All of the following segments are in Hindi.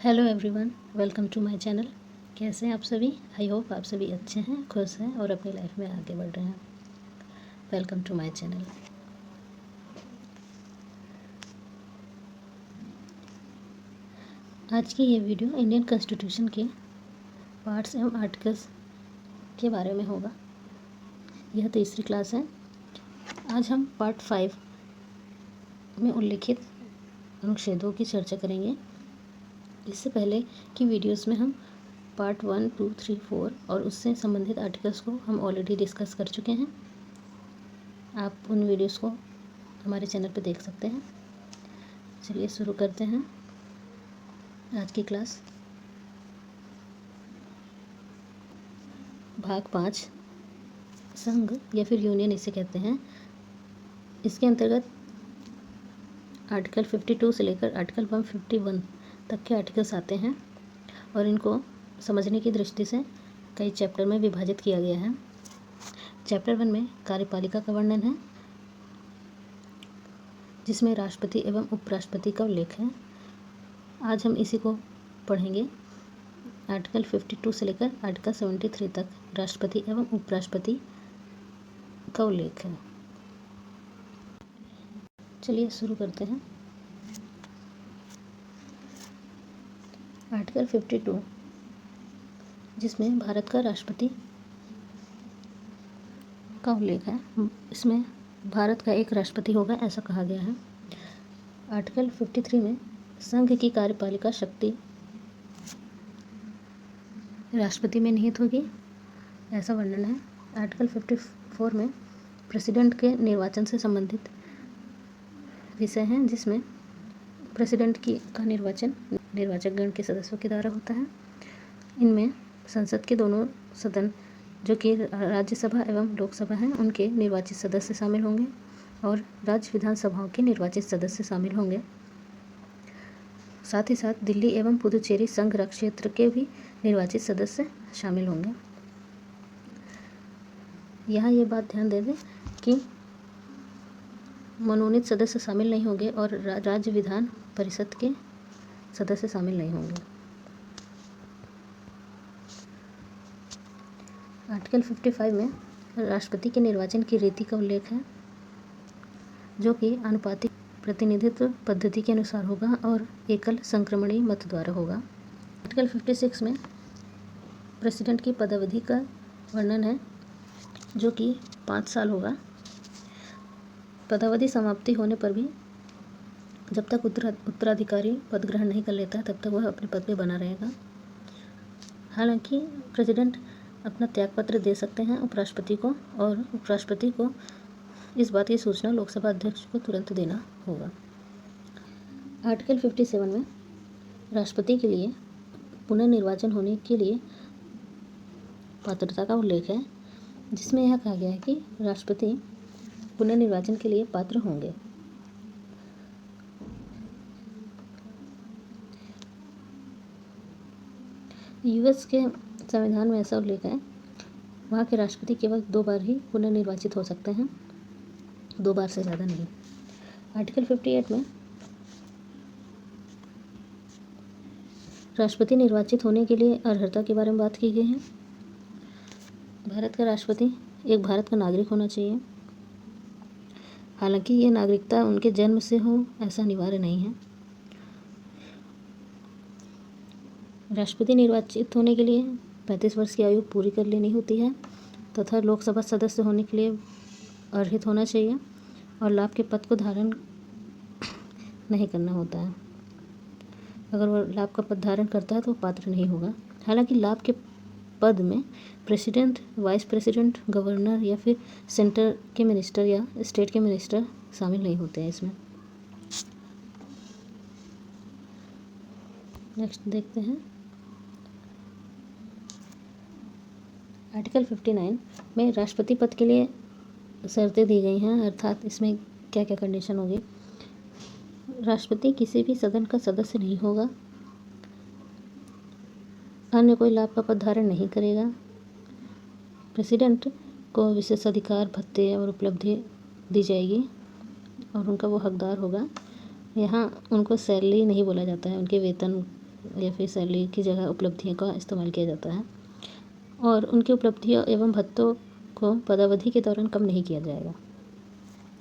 Hello everyone, welcome to my channel. कैसे हैं आप सभी? आई होप आप सभी अच्छे हैं, खुश हैं और अपनी लाइफ में आगे बढ़ रहे हैं। Welcome to my channel. आज की ये वीडियो इंडियन कॉन्स्टिट्यूशन के पार्ट्स एवं आर्टिकल्स के बारे में होगा। यह तीसरी क्लास है। आज हम पार्ट 5 में उल्लिखित अनुच्छेदों की चर्चा करेंगे। इससे पहले की वीडियोस में हम पार्ट 1, 2, 3, 4 और उससे संबंधित आर्टिकल्स को हम ऑलरेडी डिस्कस कर चुके हैं। आप उन वीडियोस को हमारे चैनल पर देख सकते हैं। चलिए शुरू करते हैं आज की क्लास। भाग 5, संघ या फिर यूनियन इसे कहते हैं। इसके अंतर्गत आर्टिकल 52 से लेकर आर्टिकल 151 तक के आर्टिकल्स आते हैं और इनको समझने की दृष्टि से कई चैप्टर में विभाजित किया गया है। चैप्टर 1 में कार्यपालिका का वर्णन है, जिसमें राष्ट्रपति एवं उपराष्ट्रपति का उल्लेख है। आज हम इसी को पढ़ेंगे। आर्टिकल 52 से लेकर आर्टिकल 73 तक राष्ट्रपति एवं उपराष्ट्रपति का उल्लेख है। चलिए शुरू करते हैं। आर्टिकल 52, जिसमें भारत का राष्ट्रपति का उल्लेख है। इसमें भारत का एक राष्ट्रपति होगा, ऐसा कहा गया है। आर्टिकल 53 में संघ की कार्यपालिका शक्ति राष्ट्रपति में निहित होगी, ऐसा वर्णन है। आर्टिकल 54 में प्रेसिडेंट के निर्वाचन से संबंधित विषय हैं, जिसमें प्रेसिडेंट का निर्वाचन निर्वाचक गण के सदस्यों के द्वारा होता है। इनमें संसद के दोनों सदन, जो कि राज्यसभा एवं लोकसभा हैं, उनके निर्वाचित सदस्य शामिल होंगे और राज्य विधानसभाओं के निर्वाचित सदस्य शामिल होंगे। साथ ही साथ दिल्ली एवं पुदुचेरी संघ राज्य क्षेत्र के भी निर्वाचित सदस्य शामिल होंगे। यहाँ ये बात ध्यान दे दें कि मनोनीत सदस्य शामिल नहीं होंगे और राज्य विधान परिषद के सदस्य शामिल नहीं होंगे। आर्टिकल 55 में राष्ट्रपति के निर्वाचन की रीति का उल्लेख है, जो कि आनुपातिक प्रतिनिधित्व पद्धति के अनुसार होगा और एकल संक्रमणीय मत द्वारा होगा। आर्टिकल 56 में प्रेसिडेंट की पदावधि का वर्णन है, जो कि 5 साल होगा। पदावधि समाप्ति होने पर भी जब तक उत्तराधिकारी पद ग्रहण नहीं कर लेता है, तब तक वह अपने पद पे बना रहेगा। हालांकि प्रेसिडेंट अपना त्यागपत्र दे सकते हैं उपराष्ट्रपति को, और उपराष्ट्रपति को इस बात की सूचना लोकसभा अध्यक्ष को तुरंत देना होगा। आर्टिकल 57 में राष्ट्रपति के लिए पुनर्निर्वाचन होने के लिए पात्रता का उल्लेख है, जिसमें यह कहा गया है कि राष्ट्रपति पुनर्निर्वाचन के लिए पात्र होंगे। यूएस के संविधान में ऐसा उल्लेख है, वहाँ के राष्ट्रपति केवल 2 बार ही पुनर्निर्वाचित हो सकते हैं, 2 बार से ज़्यादा नहीं। आर्टिकल 58 में राष्ट्रपति निर्वाचित होने के लिए अर्हता के बारे में बात की गई है। भारत का राष्ट्रपति एक भारत का नागरिक होना चाहिए। हालांकि ये नागरिकता उनके जन्म से हो, ऐसा अनिवार्य नहीं है। राष्ट्रपति निर्वाचित होने के लिए 35 वर्ष की आयु पूरी कर लेनी होती है तथा लोकसभा सदस्य होने के लिए अर्हित होना चाहिए और लाभ के पद को धारण नहीं करना होता है। अगर वह लाभ का पद धारण करता है तो पात्र नहीं होगा। हालांकि लाभ के पद में प्रेसिडेंट, वाइस प्रेसिडेंट, गवर्नर या फिर सेंटर के मिनिस्टर या स्टेट के मिनिस्टर शामिल नहीं होते हैं इसमें। नेक्स्ट देखते हैं। आर्टिकल 59 में राष्ट्रपति पद के लिए शर्तें दी गई हैं, अर्थात इसमें क्या क्या कंडीशन होगी। राष्ट्रपति किसी भी सदन का सदस्य नहीं होगा, अन्य कोई लाभ का पद धारण नहीं करेगा, प्रेसिडेंट को विशेषाधिकार, भत्ते और उपलब्धि दी जाएगी और उनका वो हकदार होगा। यहाँ उनको सैलरी नहीं बोला जाता है, उनके वेतन या फिर सैलरी की जगह उपलब्धियों का इस्तेमाल किया जाता है और उनकी उपलब्धियों एवं भत्तों को पदावधि के दौरान कम नहीं किया जाएगा।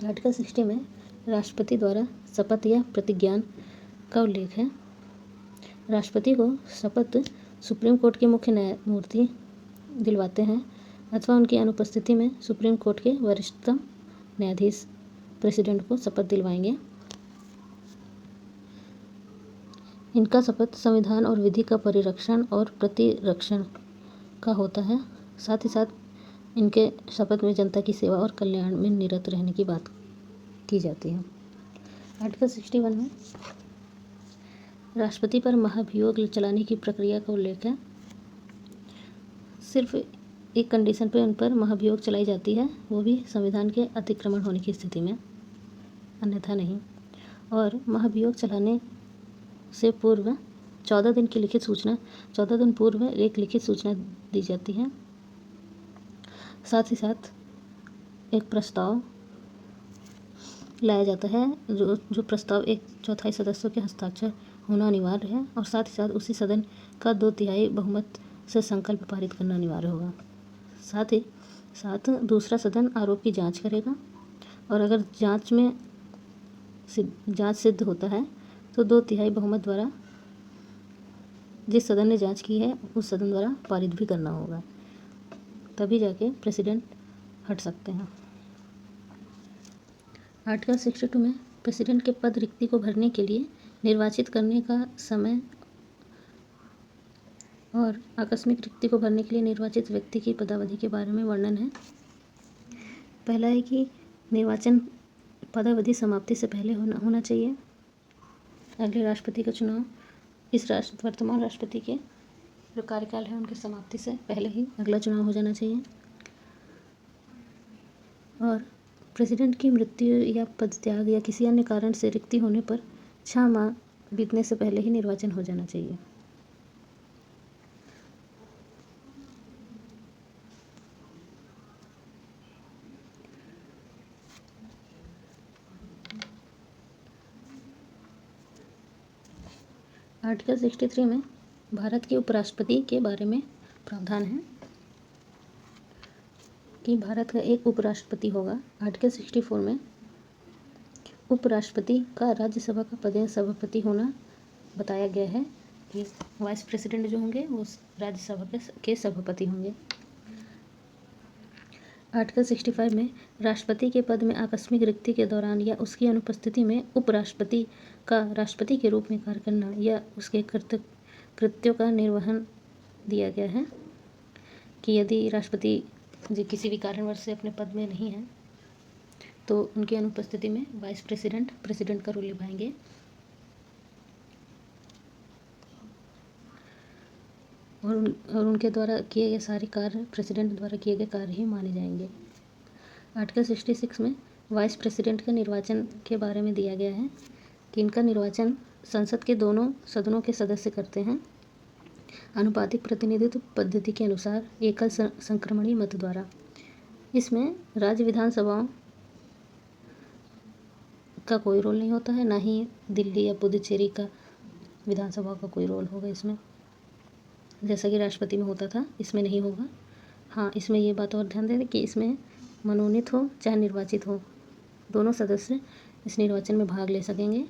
आर्टिकल 60 में राष्ट्रपति द्वारा शपथ या प्रतिज्ञान का उल्लेख है। राष्ट्रपति को शपथ सुप्रीम कोर्ट के मुख्य न्यायमूर्ति दिलवाते हैं अथवा उनकी अनुपस्थिति में सुप्रीम कोर्ट के वरिष्ठतम न्यायाधीश प्रेसिडेंट को शपथ दिलवाएंगे। इनका शपथ संविधान और विधि का परिरक्षण और प्रतिरक्षण का होता है। साथ ही साथ इनके शपथ में जनता की सेवा और कल्याण में निरत रहने की बात की जाती है। आर्टिकल 61 में राष्ट्रपति पर महाभियोग चलाने की प्रक्रिया का उल्लेख है। सिर्फ एक कंडीशन पे उन पर महाभियोग चलाई जाती है, वो भी संविधान के अतिक्रमण होने की स्थिति में, अन्यथा नहीं। और महाभियोग चलाने से पूर्व 14 दिन की लिखित सूचना 14 दिन पूर्व एक लिखित सूचना दी जाती है। साथ ही साथ एक प्रस्ताव लाया जाता है जो प्रस्ताव एक चौथाई सदस्यों के हस्ताक्षर होना अनिवार्य है और साथ ही साथ उसी सदन का 2/3 बहुमत से संकल्प पारित करना अनिवार्य होगा। साथ ही साथ दूसरा सदन आरोप की जांच करेगा और अगर जांच सिद्ध होता है तो 2/3 बहुमत द्वारा जिस सदन ने जांच की है उस सदन द्वारा पारित भी करना होगा, तभी जाके प्रेसिडेंट हट सकते हैं। आर्टिकल 62 में प्रेसिडेंट के पद रिक्ति को भरने के लिए निर्वाचित करने का समय और आकस्मिक रिक्ति को भरने के लिए निर्वाचित व्यक्ति की पदावधि के बारे में वर्णन है। पहला है कि निर्वाचन पदावधि समाप्ति से पहले होना चाहिए। अगले राष्ट्रपति का चुनाव वर्तमान राष्ट्रपति के जो कार्यकाल है उनकी समाप्ति से पहले ही अगला चुनाव हो जाना चाहिए। और प्रेसिडेंट की मृत्यु या पदत्याग या किसी अन्य कारण से रिक्ति होने पर 6 माह बीतने से पहले ही निर्वाचन हो जाना चाहिए। आर्टिकल 63 में भारत के उपराष्ट्रपति के बारे में प्रावधान है कि भारत का एक उपराष्ट्रपति होगा। आर्टिकल 64 में उपराष्ट्रपति का राज्यसभा का पदेन सभापति होना बताया गया है कि वाइस प्रेसिडेंट जो होंगे वो राज्यसभा के सभापति होंगे। आर्टिकल 65 में राष्ट्रपति के पद में आकस्मिक रिक्ति के दौरान या उसकी अनुपस्थिति में उपराष्ट्रपति का राष्ट्रपति के रूप में कार्य करना या उसके कृत्यों का निर्वहन दिया गया है कि यदि राष्ट्रपति जी किसी भी कारणवश से अपने पद में नहीं हैं तो उनकी अनुपस्थिति में वाइस प्रेसिडेंट का रोल निभाएंगे। और उनके द्वारा किए गए सारे कार्य प्रेसिडेंट द्वारा किए गए कार्य ही माने जाएंगे। आर्टिकल 66 में वाइस प्रेसिडेंट के निर्वाचन के बारे में दिया गया है कि इनका निर्वाचन संसद के दोनों सदनों के सदस्य करते हैं आनुपातिक प्रतिनिधित्व पद्धति के अनुसार एकल संक्रमणीय मत द्वारा। इसमें राज्य विधानसभाओं का कोई रोल नहीं होता है, ना ही दिल्ली या पुदुचेरी का विधानसभा का कोई रोल होगा इसमें, जैसा कि राष्ट्रपति में होता था इसमें नहीं होगा। हाँ, इसमें ये बात और ध्यान दें कि इसमें मनोनीत हो चाहे निर्वाचित हो दोनों सदस्य इस निर्वाचन में भाग ले सकेंगे।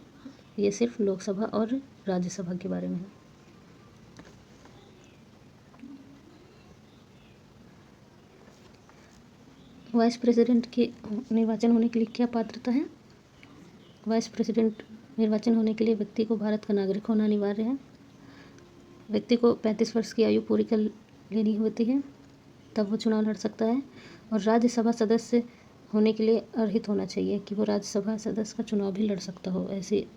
ये सिर्फ लोकसभा और राज्यसभा के बारे में है। वाइस प्रेसिडेंट के निर्वाचन होने के लिए क्या पात्रता है? वाइस प्रेसिडेंट निर्वाचन होने के लिए व्यक्ति को भारत का नागरिक होना अनिवार्य है। व्यक्ति को 35 वर्ष की आयु पूरी कर लेनी होती है तब वो चुनाव लड़ सकता है। और राज्यसभा सदस्य होने के लिए अर्हित होना चाहिए कि वो राज्यसभा सदस्य का चुनाव भी लड़ सकता हो, ऐसी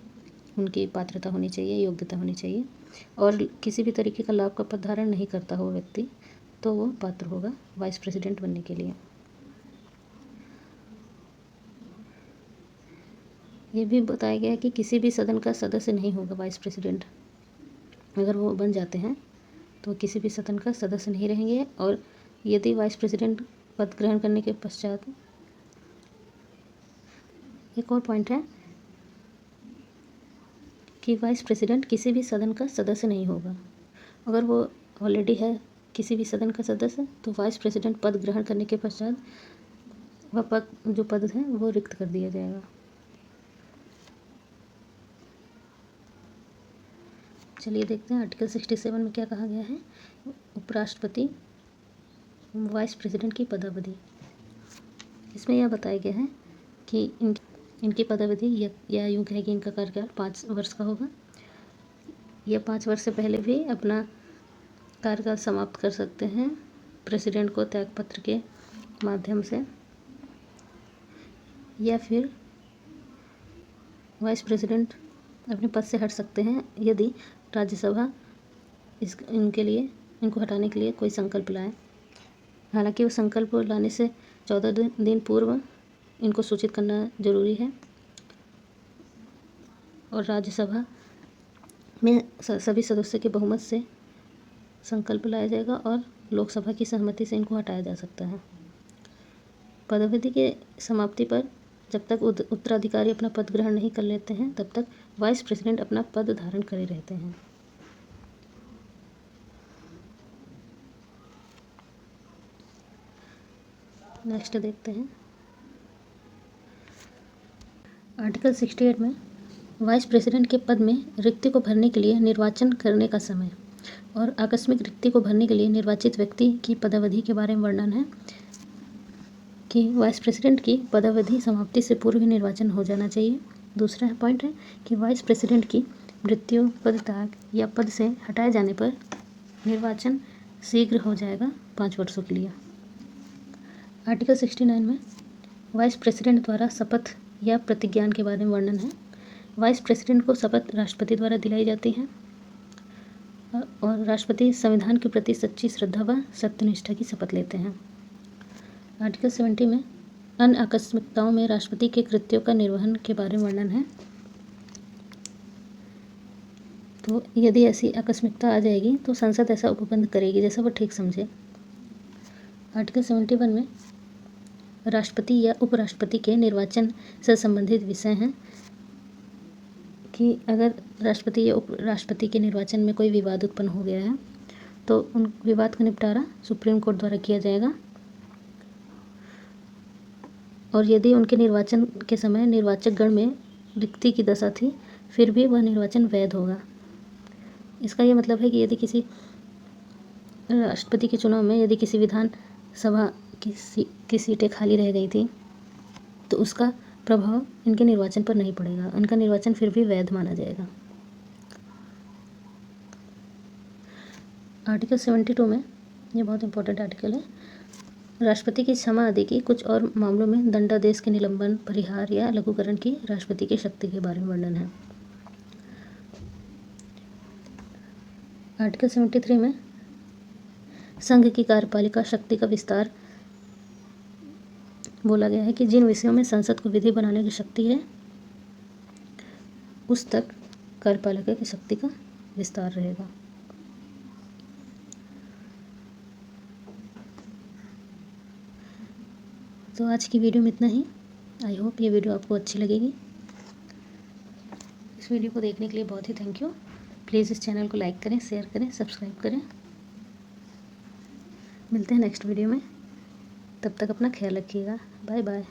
उनकी पात्रता होनी चाहिए, योग्यता होनी चाहिए। और किसी भी तरीके का लाभ का पद धारण नहीं करता हो व्यक्ति तो वो पात्र होगा वाइस प्रेसिडेंट बनने के लिए। ये भी बताया गया है कि किसी भी सदन का सदस्य नहीं होगा वाइस प्रेसिडेंट। अगर वो बन जाते हैं तो किसी भी सदन का सदस्य नहीं रहेंगे। और यदि वाइस प्रेसिडेंट पद ग्रहण करने के पश्चात एक और पॉइंट है कि कि वाइस प्रेसिडेंट किसी भी सदन का सदस्य नहीं होगा। अगर वो ऑलरेडी है किसी भी सदन का सदस्य तो वाइस प्रेसिडेंट पद ग्रहण करने के पश्चात वह पद जो पद है वो रिक्त कर दिया जाएगा। चलिए देखते हैं आर्टिकल 67 में क्या कहा गया है। उपराष्ट्रपति वाइस प्रेसिडेंट की पदावधि। इसमें यह बताया गया है कि इनकी पदावधि या यूँ कहे कि इनका कार्यकाल 5 वर्ष का होगा। यह 5 वर्ष से पहले भी अपना कार्यकाल समाप्त कर सकते हैं प्रेसिडेंट को त्यागपत्र के माध्यम से, या फिर वाइस प्रेसिडेंट अपने पद से हट सकते हैं यदि राज्यसभा इनको हटाने के लिए कोई संकल्प लाए। हालांकि वो संकल्प लाने से 14 दिन पूर्व इनको सूचित करना जरूरी है और राज्यसभा में सभी सदस्यों के बहुमत से संकल्प लाया जाएगा और लोकसभा की सहमति से इनको हटाया जा सकता है। पदावधि के समाप्ति पर जब तक उत्तराधिकारी अपना पद ग्रहण नहीं कर लेते हैं तब तक वाइस प्रेसिडेंट अपना पद धारण करे रहते हैं। नेक्स्ट देखते हैं आर्टिकल 68 में वाइस प्रेसिडेंट के पद में रिक्ति को भरने के लिए निर्वाचन करने का समय और आकस्मिक रिक्ति को भरने के लिए निर्वाचित व्यक्ति की पदावधि के बारे में वर्णन है कि वाइस प्रेसिडेंट की पदावधि समाप्ति से पूर्व ही निर्वाचन हो जाना चाहिए। दूसरा पॉइंट है कि वाइस प्रेसिडेंट की मृत्यु, पदत्याग या पद से हटाए जाने पर निर्वाचन शीघ्र हो जाएगा 5 वर्षों के लिए। आर्टिकल 69 में वाइस प्रेसिडेंट द्वारा शपथ या प्रतिज्ञान के बारे में वर्णन है। वाइस प्रेसिडेंट को शपथ राष्ट्रपति द्वारा दिलाई जाती है और राष्ट्रपति संविधान के प्रति सच्ची श्रद्धा व सत्यनिष्ठा की शपथ लेते हैं। आर्टिकल 70 में अन्य आकस्मिकताओं में राष्ट्रपति के कृत्यों का निर्वहन के बारे में वर्णन है। तो यदि ऐसी आकस्मिकता आ जाएगी तो संसद ऐसा उपबंध करेगी जैसा वो ठीक समझे। आर्टिकल 71 में राष्ट्रपति या उपराष्ट्रपति के निर्वाचन से संबंधित विषय हैं कि अगर राष्ट्रपति या उपराष्ट्रपति के निर्वाचन में कोई विवाद उत्पन्न हो गया है तो उन विवाद का निपटारा सुप्रीम कोर्ट द्वारा किया जाएगा और यदि उनके निर्वाचन के समय निर्वाचक गण में रिक्ति की दशा थी फिर भी वह निर्वाचन वैध होगा। इसका ये मतलब है कि यदि किसी राष्ट्रपति के चुनाव में यदि किसी विधानसभा की सीटें खाली रह गई थी तो उसका प्रभाव इनके निर्वाचन पर नहीं पड़ेगा, उनका निर्वाचन फिर भी वैध माना जाएगा। आर्टिकल 72 में ये बहुत इंपॉर्टेंट आर्टिकल है। राष्ट्रपति की क्षमा आदि की कुछ और मामलों में दंडादेश के निलंबन, परिहार या लघुकरण की राष्ट्रपति की शक्ति के बारे में वर्णन है। आर्टिकल 73 में संघ की कार्यपालिका शक्ति का विस्तार बोला गया है कि जिन विषयों में संसद को विधि बनाने की शक्ति है उस तक कार्यपालिका की शक्ति का विस्तार रहेगा। तो आज की वीडियो में इतना ही। आई होप ये वीडियो आपको अच्छी लगेगी। इस वीडियो को देखने के लिए बहुत ही थैंक यू। प्लीज़ इस चैनल को लाइक करें, शेयर करें, सब्सक्राइब करें। मिलते हैं नेक्स्ट वीडियो में, तब तक अपना ख्याल रखिएगा। Bye bye.